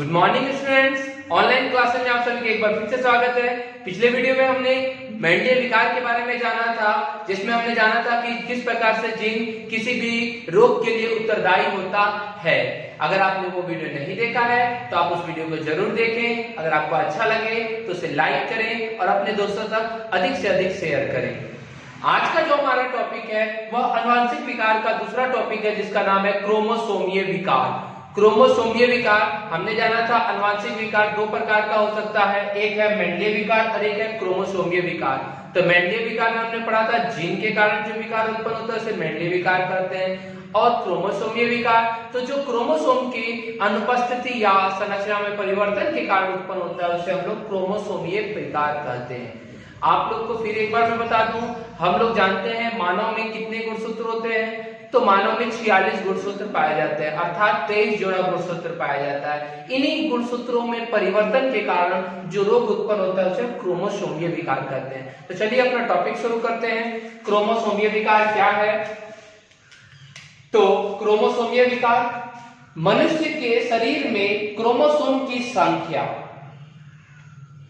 Good morning students, online classes में आप सभी का एक बार फिर से स्वागत है। पिछले वीडियो में हमने मेंडेलियन विकार के बारे में जाना था, जिसमें हमने जाना था कि किस प्रकार से जीन किसी भी रोग के लिए उत्तरदायी होता है। अगर आपने वो वीडियो नहीं देखा है तो आप उस वीडियो को जरूर देखें। अगर आपको अच्छा लगे तो उसे लाइक करें और अपने दोस्तों तक अधिक से अधिक शेयर करें। आज का जो हमारा टॉपिक है वह आनुवंशिक विकार का दूसरा टॉपिक है, जिसका नाम है क्रोमोसोमीय विकार। क्रोमोसोमीय विकार हमने जाना था आनुवंशिक विकार दो प्रकार का हो सकता है, एक है मेंडेलियन विकार और एक है क्रोमोसोमीय विकार। तो मेंडेलियन विकार में हमने पढ़ा था जीन के कारण जो विकार उत्पन्न होता है उसे मेंडेलियन विकार कहते हैं। और क्रोमोसोमीय विकार तो जो क्रोमोसोम की अनुपस्थिति या संरचना में परिवर्तन के कारण उत्पन्न होता है उसे हम लोग क्रोमोसोमीय विकार कहते हैं। आप लोग को फिर एक बार मैं बता दूं, हम लोग जानते हैं मानव में कितने गुणसूत्र होते हैं। तो मानव में 46 गुणसूत्र पाए जाते हैं, अर्थात 23 जोड़ा गुणसूत्र पाया जाता है। इन्हीं गुणसूत्रों में परिवर्तन के कारण जो रोग उत्पन्न होता है उसे क्रोमोसोमीय विकार कहते हैं। तो चलिए अपना टॉपिक शुरू करते हैं। क्रोमोसोमीय विकार क्या है? तो क्रोमोसोमीय विकार मनुष्य के शरीर में क्रोमोसोम की संख्या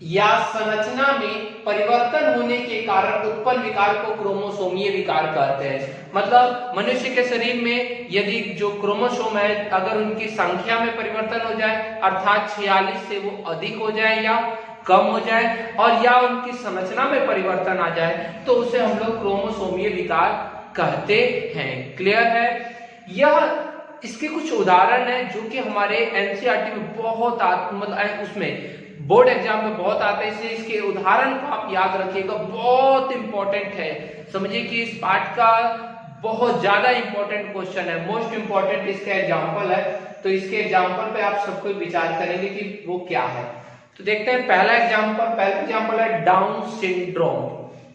या संरचना में परिवर्तन होने के कारण उत्पन्न विकार को क्रोमोसोमीय विकार कहते हैं। मतलब मनुष्य के शरीर में यदि जो क्रोमोसोम है अगर उनकी संख्या में परिवर्तन हो जाए, अर्थात 46 से वो अधिक हो जाए या कम हो जाए, और या उनकी संरचना में परिवर्तन आ जाए तो उसे हम लोग क्रोमोसोमीय विकार कहते हैं। क्लियर है? यह इसके कुछ उदाहरण है जो कि हमारे एनसीईआरटी में बहुत मतलब उसमें बोर्ड एग्जाम में बहुत आते हैं, इसलिए इसके उदाहरण को आप याद रखिएगा, बहुत इंपॉर्टेंट है। समझिए कि इस पार्ट का बहुत ज्यादा इंपॉर्टेंट क्वेश्चन है, मोस्ट इंपॉर्टेंट इसका एग्जाम्पल है। तो इसके एग्जाम्पल पे आप सबको विचार करेंगे कि वो क्या है। तो देखते हैं पहला एग्जाम्पल है डाउन सिंड्रोम,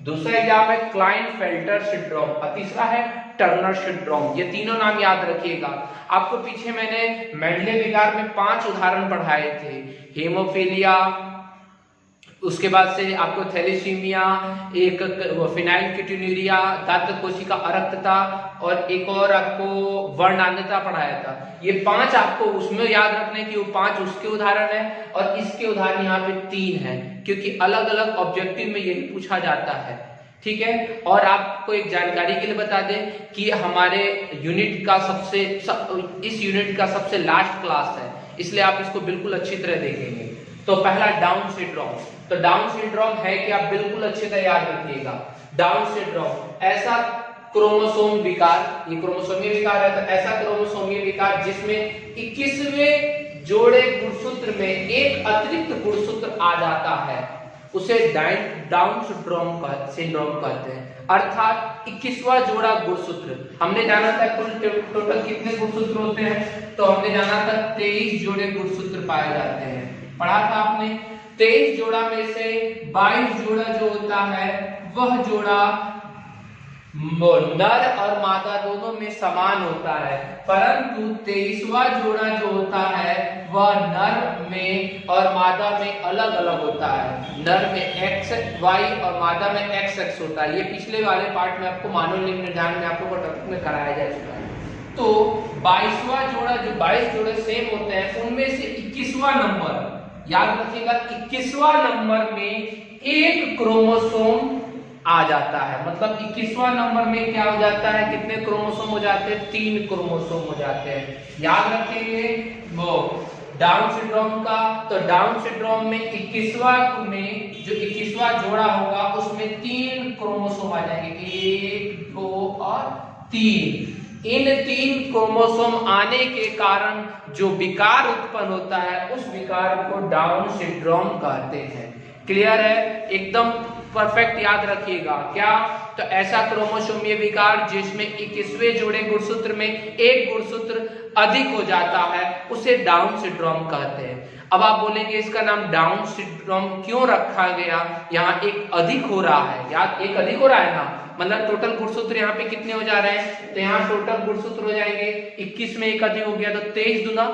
दूसरा एग्जाम है क्लाइनफेल्टर सिंड्रोम और तीसरा है टर्नर सिंड्रोम। ये तीनों नाम याद रखिएगा। आपको पीछे मैंने मेंडेलियन विकार में 5 उदाहरण पढ़ाए थे, हेमोफीलिया, उसके बाद से आपको थैलेसीमिया, एक फिनाइलकीटोन्यूरिया, दातक कोशिका अरक्तता और एक और आपको वर्णांधता पढ़ाया था। ये 5 आपको उसमें याद रखने की, वो 5 उसके उदाहरण है और इसके उदाहरण यहाँ पे 3 हैं, क्योंकि अलग अलग ऑब्जेक्टिव में यही पूछा जाता है। ठीक है? और आपको एक जानकारी के लिए बता दें कि हमारे यूनिट का इस यूनिट का सबसे लास्ट क्लास है, इसलिए आप इसको बिल्कुल अच्छी तरह देखेंगे। तो पहला डाउन सिंड्रोम। तो डाउन सिंड्रोम है कि आप बिल्कुल अच्छी तरह याद रखिएगा। डाउन सिंड्रोम ऐसा क्रोमोसोम विकार, ये क्रोमोसोमीय विकार है, तो ऐसा क्रोमोसोमीय विकार जिसमें 21वें जोड़े गुणसूत्र में एक अतिरिक्त गुणसूत्र आ जाता है उसे डाउन सिंड्रोम कहते हैं। अर्थात 21वां जोड़ा गुणसूत्र। हमने जाना था कुल टोटल कितने गुणसूत्र होते हैं, तो हमने जाना था 23 जोड़े गुणसूत्र पाए जाते हैं, पढ़ा था आपने। 23 जोड़ा में से 22 जोड़ा जो होता है वह जोड़ा नर और मादा दोनों में समान होता है, परंतु 23वां जोड़ा जो होता है वह नर में और मादा में अलग अलग होता है। नर में XY और मादा में XX होता है। ये पिछले वाले पार्ट में आपको मानव लिंग निर्धारण में आपको टॉपिक में कराया जा चुका है। तो 22वां जोड़ा, जो 22 जोड़े सेम होते हैं उनमें से 21वां नंबर याद रखिएगा, 21वां नंबर में एक क्रोमोसोम आ जाता है। मतलब 21वां नंबर में क्या हो जाता है, कितने क्रोमोसोम हो जाते हैं? 3 क्रोमोसोम हो जाते हैं। याद रखेंगे वो डाउन सिंड्रोम का। तो डाउन सिंड्रोम में 21वां में जो 21वां जोड़ा होगा उसमें 3 क्रोमोसोम आ जाएंगे, 1, 2 और 3। इन 3 क्रोमोसोम आने के कारण जो विकार उत्पन्न होता है उस विकार को डाउन सिंड्रोम कहते हैं। क्लियर है? एकदम परफेक्ट याद रखिएगा। क्या? तो ऐसा क्रोमोसोमीय विकार जिसमें 21वें जोड़े गुणसूत्र में एक गुणसूत्र अधिक हो जाता है उसे डाउन सिंड्रोम कहते हैं। अब आप बोलेंगे इसका नाम डाउन सिंड्रोम क्यों रखा गया? यहाँ एक अधिक हो रहा है, याद एक अधिक हो रहा है ना, मतलब टोटल गुणसूत्र यहाँ पे कितने हो जा रहे हैं? तो यहाँ टोटल गुणसूत्र हो जाएंगे 21 में एक अधिक हो गया तो 23 दूना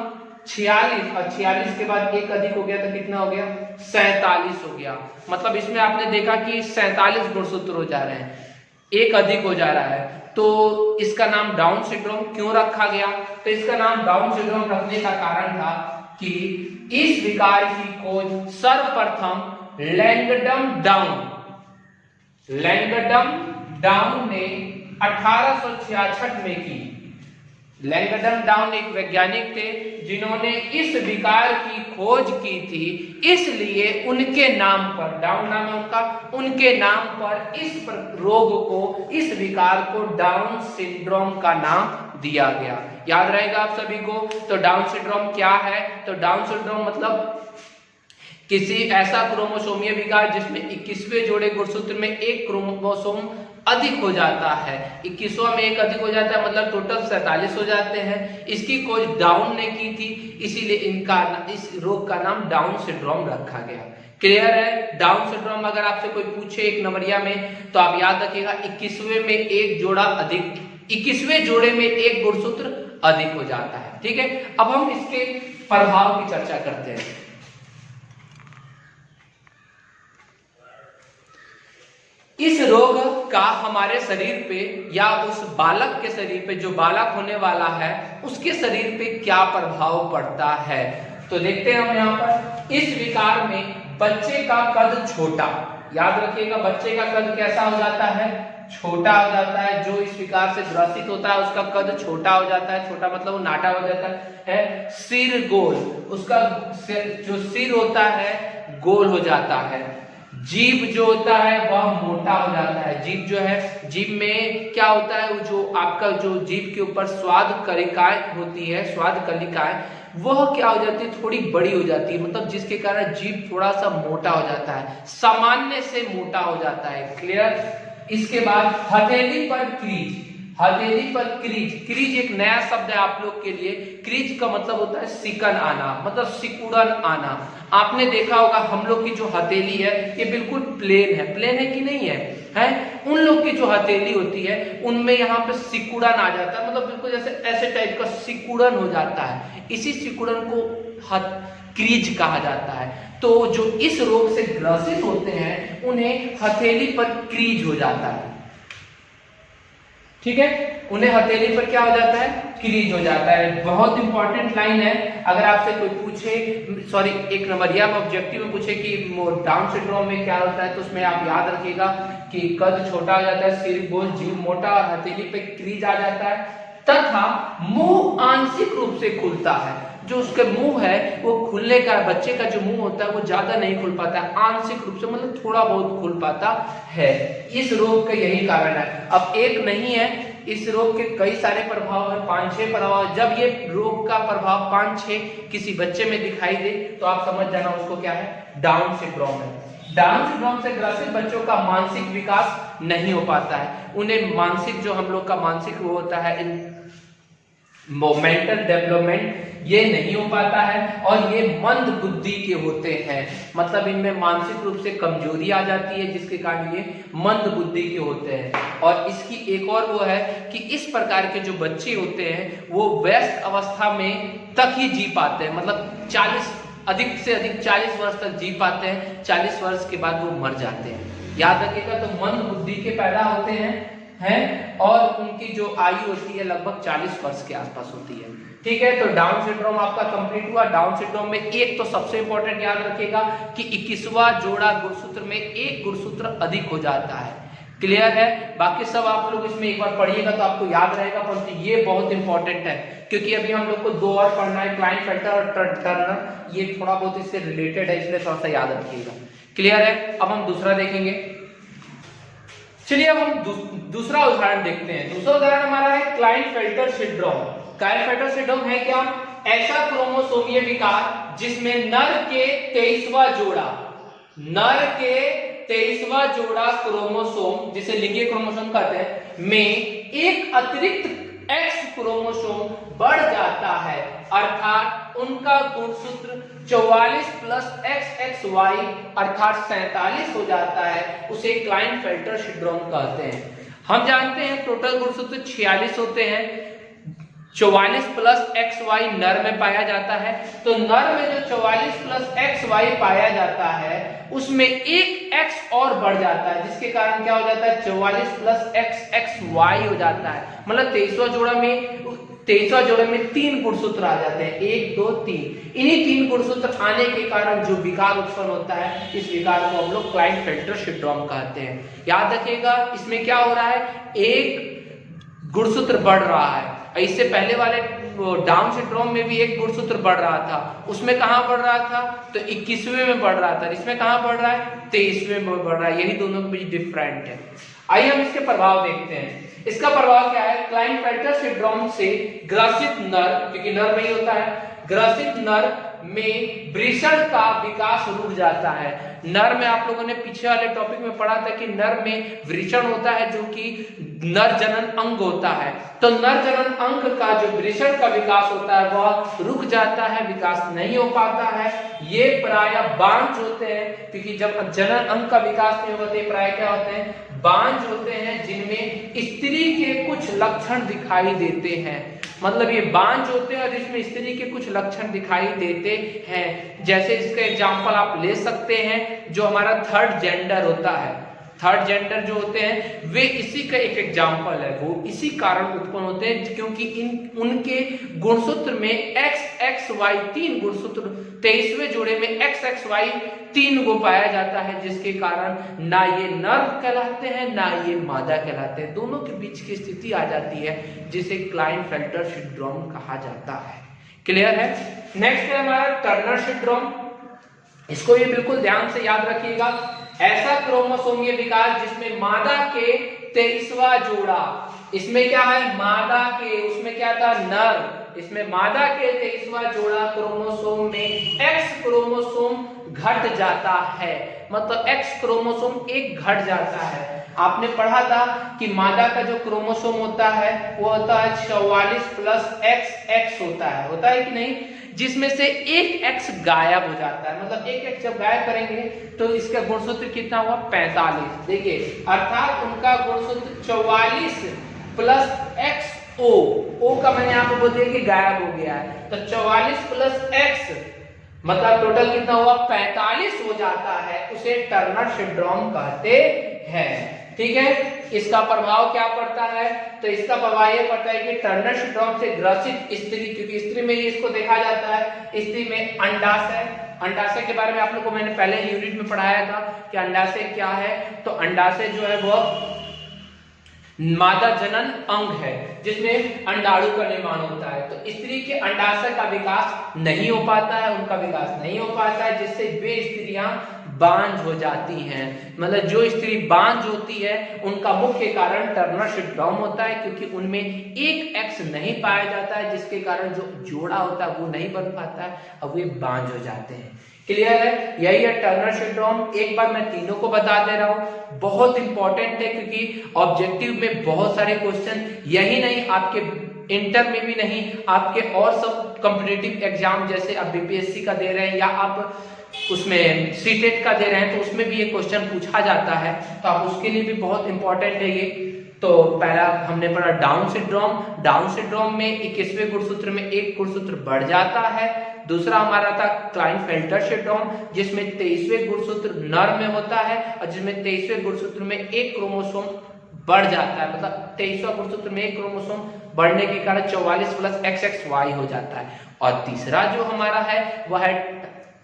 46 और 46 के बाद एक अधिक हो गया तो कितना हो गया? 47 हो गया। मतलब इसमें आपने देखा कि 47 गुणसूत्र हो जा रहे हैं, एक अधिक हो जा रहा है। तो इसका नाम डाउन सिंड्रोम क्यों रखा गया? तो इसका नाम डाउन सिंड्रोम रखने का कारण था कि इस विकार की खोज सर्वप्रथम लैंगडम डाउन ने 1866 में की। लैंगडम डाउन एक वैज्ञानिक थे जिन्होंने इस विकार की खोज की थी, इसलिए उनके नाम पर, डाउन नाम है उनका, उनके नाम पर इस रोग को, इस विकार को डाउन सिंड्रोम का नाम दिया गया। याद रहेगा आप सभी को। तो डाउन सिंड्रोम क्या है? तो डाउन सिंड्रोम मतलब किसी ऐसा क्रोमोसोमीय विकार जिसमें 21वें जोड़े गुणसूत्र में एक क्रोमोसोम अधिक हो जाता है। 21वां में एक अधिक हो जाता है, मतलब टोटल 47 हो जाते हैं। इसकी खोज डाउन ने की थी, इसीलिए इस रोग का नाम डाउन सिंड्रोम रखा गया। क्लियर है? डाउन सिंड्रोम अगर आपसे कोई पूछे एक नंबरिया में तो आप याद रखिएगा 21वें में एक जोड़ा अधिक, 21वें जोड़े में एक गुणसूत्र अधिक हो जाता है। ठीक है, अब हम इसके प्रभाव की चर्चा करते हैं। इस रोग का हमारे शरीर पे या उस बालक के शरीर पे, जो बालक होने वाला है उसके शरीर पे क्या प्रभाव पड़ता है, तो देखते हैं हम यहाँ पर। इस विकार में बच्चे का कद छोटा, याद रखिएगा बच्चे का कद कैसा हो जाता है? छोटा हो जाता है। जो इस विकार से ग्रसित होता है उसका कद छोटा हो जाता है, छोटा मतलब वो नाटा हो जाता है। सिर गोल, उसका जो सिर होता है गोल हो जाता है। जीभ जो होता है वह मोटा हो जाता है। जीभ जो है, जीभ में क्या होता है, वो जो आपका जो जीभ के ऊपर स्वाद कलिकाएं होती है, स्वाद कलिकाएं, वह क्या हो जाती है, थोड़ी बड़ी हो जाती है, मतलब जिसके कारण जीभ थोड़ा सा मोटा हो जाता है, सामान्य से मोटा हो जाता है। क्लियर? इसके बाद हथेली पर क्रीज, हथेली पर क्रीज, क्रीज एक नया शब्द है आप लोग के लिए। क्रीज का मतलब होता है सिकन आना, मतलब सिकुड़न आना। आपने देखा होगा हम लोग की जो हथेली है ये बिल्कुल प्लेन है कि नहीं है? हैं? उन लोग की जो हथेली होती है उनमें यहाँ पे सिकुड़न आ जाता है, मतलब बिल्कुल जैसे ऐसे टाइप का सिकुड़न हो जाता है। इसी सिकुड़न को क्रीज कहा जाता है। तो जो इस रोग से ग्रसित होते हैं उन्हें हथेली पर क्रीज हो जाता है। ठीक है, उन्हें हथेली पर क्या हो जाता है? क्रीज हो जाता है। बहुत इंपॉर्टेंट लाइन है। अगर आपसे कोई पूछे, सॉरी एक नंबरिया में ऑब्जेक्टिव में पूछे कि डाउन सिंड्रोम में क्या होता है, तो उसमें आप याद रखिएगा कि कद छोटा हो जाता है, सिर गोल, जीभ मोटा और हथेली पे क्रीज आ जाता है, तथा मुंह आंशिक रूप से खुलता है। जो उसके मुंह है वो खुलने का, बच्चे का जो मुंह होता है वो ज्यादा नहीं खुल पाता है, आंशिक रूप से मतलब थोड़ा बहुत खुल पाता है। इस रोग का यही कारण है। अब एक नहीं है, इस रोग के कई सारे प्रभाव है, 5-6 प्रभाव। जब ये रोग का प्रभाव 5-6 किसी बच्चे में दिखाई दे तो आप समझ जाना उसको क्या है, डाउन सिंड्रोम है। डाउन सिंड्रोम से ग्रसित बच्चों का मानसिक विकास नहीं हो पाता है। उन्हें मानसिक, जो हम लोग का मानसिक वो होता है, मेंटल डेवलपमेंट, ये नहीं हो पाता है और ये मंद बुद्धि के होते हैं, मतलब इनमें मानसिक रूप से कमजोरी आ जाती है जिसके कारण ये मंद बुद्धि के होते हैं। और इसकी एक और वो है कि इस प्रकार के जो बच्चे होते हैं वो वयस्क अवस्था में तक ही जी पाते हैं, मतलब 40 अधिक से अधिक 40 वर्ष तक जी पाते हैं, 40 वर्ष के बाद वो मर जाते हैं। याद रखिएगा, तो मंद बुद्धि के पैदा होते हैं और उनकी जो आयु होती है लगभग 40 वर्ष के आसपास होती है। ठीक है, तो डाउन सिंड्रोम आपका कंप्लीट हुआ। डाउन सिंड्रोम में एक तो सबसे इंपॉर्टेंट याद रखिएगा कि 21वां जोड़ा गुणसूत्र में एक गुणसूत्र अधिक हो जाता है। क्लियर है? बाकी सब आप लोग इसमें एक बार पढ़िएगा तो आपको याद रहेगा, परंतु ये बहुत इंपॉर्टेंट है क्योंकि अभी हम लोग को 2 और पढ़ना है, क्लाइनफेल्टर और टर्नर, ये थोड़ा बहुत इससे रिलेटेड है, इसलिए थोड़ा सा याद रखिएगा। क्लियर है? अब हम दूसरा देखेंगे। चलिए अब हम दूसरा उदाहरण देखते हैं। दूसरा उदाहरण हमारा है क्लाइनफेल्टर सिंड्रोम। क्लाइनफेल्टर सिंड्रोम है क्या? ऐसा क्रोमोसोमीय विकार जिसमें नर के 23वां जोड़ा क्रोमोसोम, जिसे लिंगीय क्रोमोसोम कहते हैं, में एक अतिरिक्त एक्स क्रोमोसोम बढ़ जाता है, अर्थात उनका गुणसूत्र 44 प्लस XXY अर्थात 47 हो जाता है, उसे क्लाइनफेल्टर सिंड्रोम कहते हैं। हम जानते हैं टोटल गुणसूत्र 46 होते हैं, 44 प्लस XY नर में पाया जाता है। तो नर में जो 44 प्लस XY पाया जाता है उसमें एक X और बढ़ जाता है, जिसके कारण क्या हो जाता है, 44 प्लस XXY हो जाता है। मतलब 23वां जोड़ा में 23वां जोड़े में 3 गुणसूत्र आ जाते हैं, 1 2 3। इन्हीं 3 गुणसूत्र आने के कारण जो विकार उत्पन्न होता है, इस विकार को हम लोग क्लाइनफेल्टर सिंड्रोम कहते हैं। याद रखिएगा, इसमें क्या हो रहा है, एक गुणसूत्र बढ़ रहा है। इससे पहले वाले डाउन सिंड्रोम में भी एक गुणसूत्र बढ़ रहा था, उसमें कहां बढ़ रहा था, तो 21वें में बढ़ रहा था। इसमें कहां बढ़ रहा है, 23वें में बढ़ रहा है। यही दोनों के बीच डिफरेंट है। आइए हम इसके प्रभाव देखते हैं। इसका प्रभाव क्या है, क्लाइनफेल्टर सिंड्रोम से ग्रसित नर, क्योंकि नर में ही होता है, ग्रसित नर में वृषण का विकास रुक जाता है। नर में आप लोगों ने पीछे वाले टॉपिक में पढ़ा था कि नर में वृषण होता है, जो कि नर जनन अंग होता है। तो नर जनन अंग का जो वृषण का विकास होता है वह रुक जाता है, विकास नहीं हो पाता है। ये प्रायः बांझ होते हैं, क्योंकि जब जनन अंग का विकास नहीं होगा तो ये प्रायः क्या होते हैं, बांझ होते हैं, जिनमें स्त्री के कुछ लक्षण दिखाई देते हैं। मतलब ये बांझ होते हैं और इसमें स्त्री के कुछ लक्षण दिखाई देते हैं। जैसे इसका एग्जांपल आप ले सकते हैं, जो हमारा थर्ड जेंडर होता है, थर्ड जेंडर जो होते हैं वे इसी का एक एग्जांपल है। वो इसी कारण उत्पन्न होते हैं क्योंकि उनके गुणसूत्र में XXY 3 गुणसूत्र, 23वें जोड़े में XXY 3 को पाया जाता है, जिसके कारण ना ये नर कहलाते हैं ना ये मादा कहलाते हैं। दोनों के बीच की स्थिति आ जाती है, जिसे क्लाइनफेल्टर सिंड्रोम कहा जाता है। क्लियर है। नेक्स्ट है हमारा टर्नर सिंड्रोम। इसको ये बिल्कुल ध्यान से याद रखिएगा। ऐसा क्रोमोसोमीय विकार जिसमें मादा के 23वां जोड़ा, इसमें क्या है, मादा के, उसमें क्या था, नर, इसमें मादा के 23वां जोड़ा क्रोमोसोम में X क्रोमोसोम घट जाता है। मतलब X क्रोमोसोम एक घट जाता है। आपने पढ़ा था कि मादा का जो क्रोमोसोम होता है वो होता है 44 प्लस XX होता है कि नहीं, जिसमें से एक X गायब हो जाता है। मतलब एक X जब गायब करेंगे तो इसका गुणसूत्र कितना हुआ, 45। देखिए, अर्थात उनका गुणसूत्र 44 प्लस XO, O का मैंने यहाँ पे बोल दिया कि गायब हो गया है, तो 44 प्लस X मतलब टोटल कितना हुआ, 45 हो जाता है। उसे टर्नर सिंड्रोम कहते हैं। ठीक है। इसका प्रभाव क्या पड़ता है, तो इसका प्रभाव यह पड़ता है कि टर्नर सिंड्रोम से ग्रसित स्त्री, क्योंकि स्त्री में इसको देखा जाता है, स्त्री में अंडाशय, अंडाशय के बारे में आप लोगों को मैंने पहले यूनिट में पढ़ाया था कि अंडाशय क्या है। तो अंडाशय जो है वो मादा जनन अंग है, जिसमें अंडाणु का निर्माण होता है। तो स्त्री के अंडाशय का विकास नहीं हो पाता है, उनका विकास नहीं हो पाता है, जिससे वे स्त्रियां बांझ हो जाती हैं। मतलब जो स्त्री बांझ होती है उनका मुख्य कारण टर्नर सिंड्रोम होता है, क्योंकि उनमें एक X नहीं पाया जाता है, जिसके कारण जो जोड़ा होता है वो नहीं बन पाता है और वे बांझ हो जाते हैं। क्लियर है। यही है टर्नर सिंड्रोम। एक बार मैं तीनों को बता दे रहा हूं, बहुत इंपॉर्टेंट है, क्योंकि ऑब्जेक्टिव में बहुत सारे क्वेश्चन, यही नहीं आपके इंटर में भी नहीं, आपके और सब कॉम्पिटिटिव एग्जाम जैसे आप बीपीएससी का दे रहे हैं या आप उसमें सीटेट का दे रहे हैं, तो उसमें भी ये क्वेश्चन पूछा जाता है। तो आप उसके लिए भी बहुत इंपॉर्टेंट है ये। तो पहला हमने पढ़ा डाउन सिंड्रोम। डाउन सिंड्रोम में 21वें गुणसूत्र में एक गुणसूत्र बढ़ जाता है। दूसरा हमारा था क्लाइनफेल्टर सिंड्रोम, जिसमें 23वें गुणसूत्र नर में होता है और जिसमें 23वें गुणसूत्र में एक क्रोमोसोम बढ़ जाता है। मतलब 23वां गुणसूत्र में एक क्रोमोसोम बढ़ने के कारण 44 प्लस XXY हो जाता है। और तीसरा जो हमारा है वह है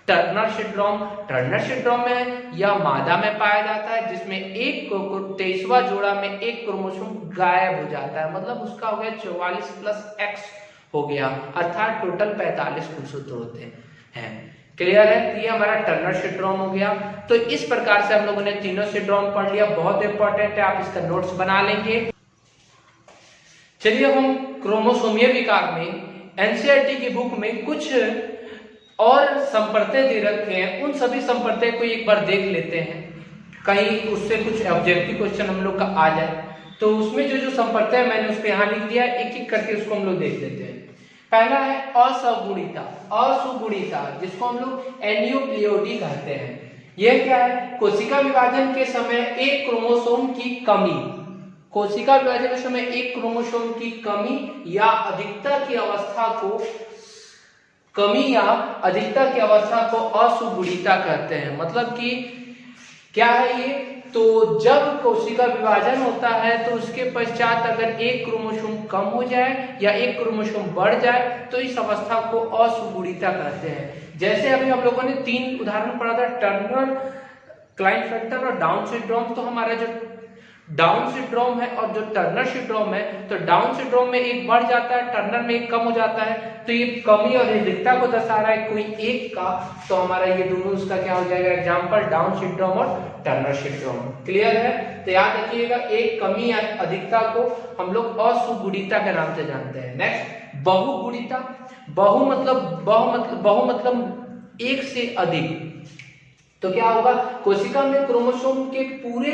टर्नर सिंड्रोम। टर्नर सिंड्रोम में यह मादा में पाया जाता है, जिसमें एक 23वां जोड़ा में एक क्रोमोसोम गायब हो जाता है। मतलब उसका हो गया 44 प्लस X हो गया, अर्थात टोटल 45 गुणसूत्र होते हैं। क्लियर है। ये हमारा टर्नर सिंड्रोम हो गया। तो इस प्रकार से हम लोगों ने तीनों सिंड्रोम पढ़ लिया। बहुत इंपॉर्टेंट है, आप इसका नोट्स बना लेंगे। चलिए हम क्रोमोसोमीय विकार में एनसीईआरटी की बुक में कुछ और संपर्तें दे रखे हैं, उन सभी संपर्तें को एक बार देख लेते हैं, कहीं उससे कुछ ऑब्जेक्टिव क्वेश्चन हम लोग का आ जाए। तो उसमें जो संपर्तें मैंने उसको यहाँ लिख दिया, एक एक करके उसको हम लोग देख लेते हैं। पहला है असुगुणिता। असुगुणिता जिसको हम लोग एनियोप्लियोडी कहते हैं। यह क्या है, कोशिका विभाजन के समय एक क्रोमोसोम की कमी, कोशिका विभाजन के समय एक क्रोमोसोम की कमी या अधिकता की अवस्था को, कमी या अधिकता की अवस्था को असुगुणिता कहते हैं। मतलब कि क्या है ये? तो जब कोशिका विभाजन होता है तो उसके पश्चात अगर एक क्रोमोसोम कम हो जाए या एक क्रोमोसोम बढ़ जाए तो इस अवस्था को असुगुणिता कहते हैं। जैसे अभी हम लोगों ने 3 उदाहरण पढ़ा था, टर्नर, क्लाइनफेल्टर और डाउन सिंड्रोम। तो हमारा जो डाउन सिंड्रोम है और जो टर्नर सिंड्रोम है, तो डाउन सिंड्रोम में एक बढ़ जाता है, टर्नर में एक कम हो जाता है। तो ये कमी और अधिकता को दर्शा रहा है कोई एक का, तो हमारा ये दोनों उसका क्या हो जाएगा? एग्जांपल डाउन सिंड्रोम और टर्नर सिंड्रोम। क्लियर है? तो याद रखिएगा, एक कमी या अधिकता को हम लोग असुगुणिता के नाम से जानते हैं। नेक्स्ट, बहुगुणिता। बहु मतलब एक से अधिक। तो क्या होगा? कोशिका में क्रोमोसोम के पूरे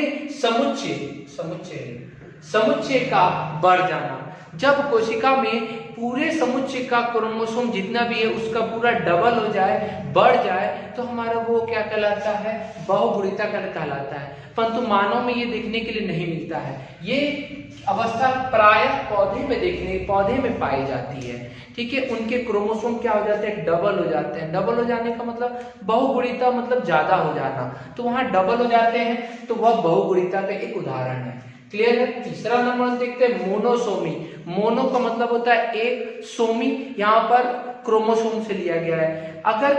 समुच्चय का बढ़ जाना। जब कोशिका में पूरे समुच्चय का क्रोमोसोम जितना भी है उसका पूरा डबल हो जाए, बढ़ जाए, तो हमारा वो क्या कहलाता है? बहुगुणिता कहलाता है। परंतु मानव में ये देखने के लिए नहीं मिलता है। ये अवस्था प्रायः पौधे में पाई जाती है। ठीक है, उनके क्रोमोसोम क्या हो जाते हैं? डबल हो जाते हैं। डबल हो जाने का मतलब बहुगुणिता मतलब ज्यादा हो जाना, तो वहां डबल हो जाते हैं, तो वह बहुगुणिता का एक उदाहरण है। क्लियर है? तीसरा नंबर देखते हैं, मोनोसोमी। मोनो का मतलब होता है एक, सोमी यहाँ पर क्रोमोसोम से लिया गया है। अगर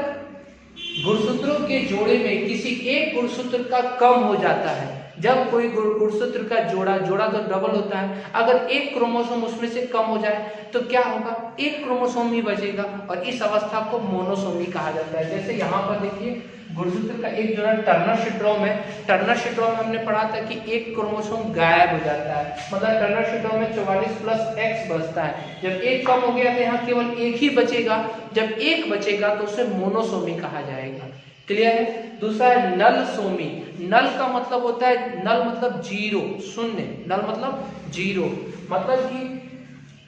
गुणसूत्रों के जोड़े में किसी एक गुणसूत्र का कम हो जाता है, जब कोई गुणसूत्र का जोड़ा तो डबल होता है, अगर एक क्रोमोसोम उसमें से कम हो जाए तो क्या होगा? एक क्रोमोसोम ही बचेगा और इस अवस्था को मोनोसोमी कहा जाता है। जैसे यहाँ पर देखिए, गुणसूत्र का एक जोड़ा टर्नर सिंड्रोम है। टर्नर सिंड्रोम में हमने पढ़ा था कि एक क्रोमोसोम गायब हो जाता है, मतलब टर्नर सिंड्रोम में 44 + X बचता है। जब एक कम हो गया तो यहाँ केवल एक ही बचेगा। जब एक बचेगा तो उसे मोनोसोमी कहा जाएगा। क्लियर है? दूसरा है नल सोमी। नल का मतलब होता है, नल मतलब जीरो, शून्य। नल मतलब जीरो, मतलब कि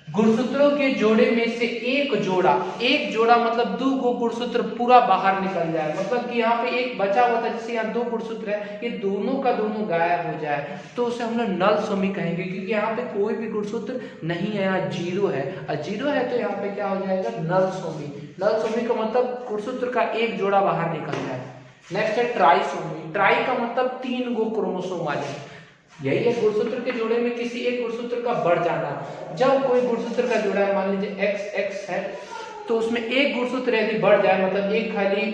गुणसूत्रों के जोड़े में से एक जोड़ा मतलब 2 गुणसूत्र पूरा बाहर निकल जाए, मतलब कि यहाँ पे एक बचा हुआ था, जैसे यहाँ 2 गुणसूत्र है, ये दोनों का दोनों गायब हो जाए, तो उसे हम लोग नल सोमी कहेंगे, क्योंकि यहाँ पे कोई भी गुणसूत्र नहीं है, यहाँ जीरो है, और जीरो है तो यहाँ पे क्या हो जाएगा? नल सोमी। नल सोमी का मतलब गुणसूत्र का एक जोड़ा बाहर निकल जाए। नेक्स्ट है ट्राइसोमी। ट्राई का मतलब 3 क्रोमोसोम आ जाए। यही है गुणसूत्र के जोड़े में किसी एक गुणसूत्र का बढ़ जाना। जब कोई गुणसूत्र का जोड़ा है, मान लीजिए XX है, तो उसमें एक गुणसूत्र यदि बढ़ जाए, मतलब एक खाली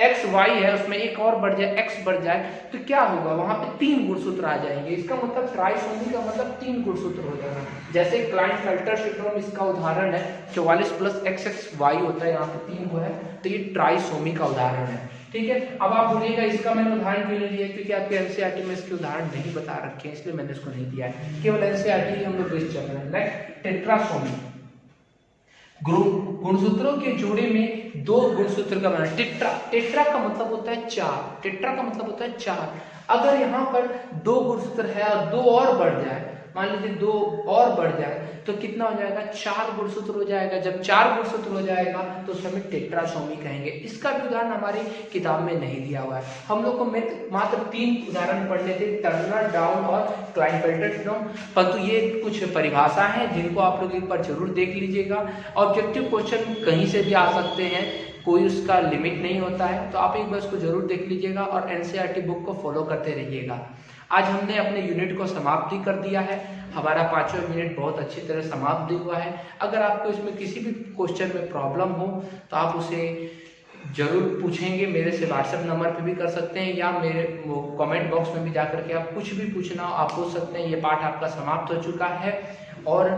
XY है, उसमें एक और बढ़ जाए, X बढ़ जाए, तो क्या होगा? वहां पे 3 गुणसूत्र आ जाएंगे। इसका मतलब ट्राइसोमी का मतलब 3 गुणसूत्र हो जाएगा। जैसे क्लाइनफेल्टर सिंड्रोम इसका उदाहरण है, 44 + XXY होता है, यहाँ पे 3 है, तो ये ट्राइसोमी का उदाहरण है। ठीक है, अब आप बोलिएगा इसका मैंने उदाहरण क्यों नहीं दिया? क्योंकि आपके एनसीईआरटी में इसके उदाहरण नहीं बता रखे हैं, इसलिए मैंने इसको नहीं दिया है। केवल एनसीईआरटी हम लोग बेस चल रहे हैं। Next, tetrasomy. गुणसूत्रों के जोड़े में 2 गुणसूत्र का बना। टेट्रा का मतलब होता है 4। टेट्रा का मतलब होता है 4। अगर यहाँ पर 2 गुणसूत्र है और 2 और बढ़ जाए, मान लीजिए 2 और बढ़ जाए, तो कितना हो जाएगा? 4 गुणसूत्र हो जाएगा। जब 4 गुणसूत्र हो जाएगा तो उसे हम टेट्रासोमी कहेंगे। इसका भी उदाहरण हमारी किताब में नहीं दिया हुआ है। हम लोग को मात्र 3 उदाहरण पढ़ने थे, टर्नर, डाउन और क्लाइनफेल्टर सिंड्रोम, परंतु ये कुछ परिभाषा है जिनको आप लोग एक बार जरूर देख लीजिएगा। ऑब्जेक्टिव क्वेश्चन कहीं से भी आ सकते हैं, कोई उसका लिमिट नहीं होता है, तो आप एक बार इसको जरूर देख लीजिएगा और एनसीईआरटी बुक को फॉलो करते रहिएगा। आज हमने अपने यूनिट को समाप्ति कर दिया है। हमारा 5वां यूनिट बहुत अच्छी तरह समाप्त हुआ है। अगर आपको इसमें किसी भी क्वेश्चन में प्रॉब्लम हो तो आप उसे जरूर पूछेंगे। मेरे से व्हाट्सएप नंबर पे भी कर सकते हैं, या मेरे कमेंट बॉक्स में भी जाकर के आप कुछ भी पूछना हो आप पूछ सकते हैं। ये पाठ आपका समाप्त हो चुका है और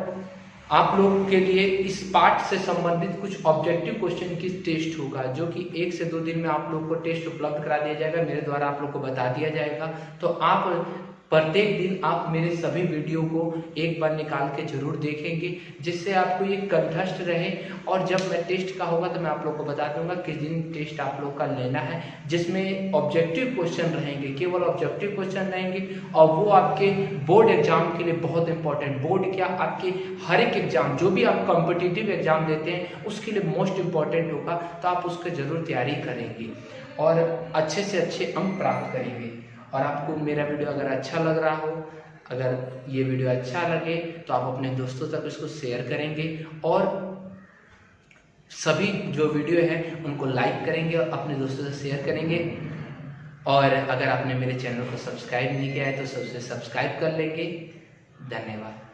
आप लोग के लिए इस पाठ से संबंधित कुछ ऑब्जेक्टिव क्वेश्चन की टेस्ट होगा, जो कि 1 से 2 दिन में आप लोग को टेस्ट उपलब्ध करा दिया जाएगा, मेरे द्वारा आप लोग को बता दिया जाएगा। तो आप प्रत्येक दिन आप मेरे सभी वीडियो को एक बार निकाल के जरूर देखेंगे, जिससे आपको ये कंठस्थ रहे। और जब मैं टेस्ट का होगा तो मैं आप लोग को बता दूंगा किस दिन टेस्ट आप लोग का लेना है, जिसमें ऑब्जेक्टिव क्वेश्चन रहेंगे, केवल ऑब्जेक्टिव क्वेश्चन रहेंगे, और वो आपके बोर्ड एग्जाम के लिए बहुत इंपॉर्टेंट। बोर्ड क्या, आपके हर एक एग्जाम, जो भी आप कॉम्पिटिटिव एग्जाम देते हैं उसके लिए मोस्ट इंपॉर्टेंट होगा, तो आप उसका जरूर तैयारी करेंगे और अच्छे से अच्छे अंक प्राप्त करेंगे। और आपको मेरा वीडियो अगर अच्छा लग रहा हो, अगर ये वीडियो अच्छा लगे तो आप अपने दोस्तों तक इसको शेयर करेंगे, और सभी जो वीडियो है उनको लाइक करेंगे और अपने दोस्तों से शेयर करेंगे। और अगर आपने मेरे चैनल को सब्सक्राइब नहीं किया है तो सबसे सब्सक्राइब कर लेंगे। धन्यवाद।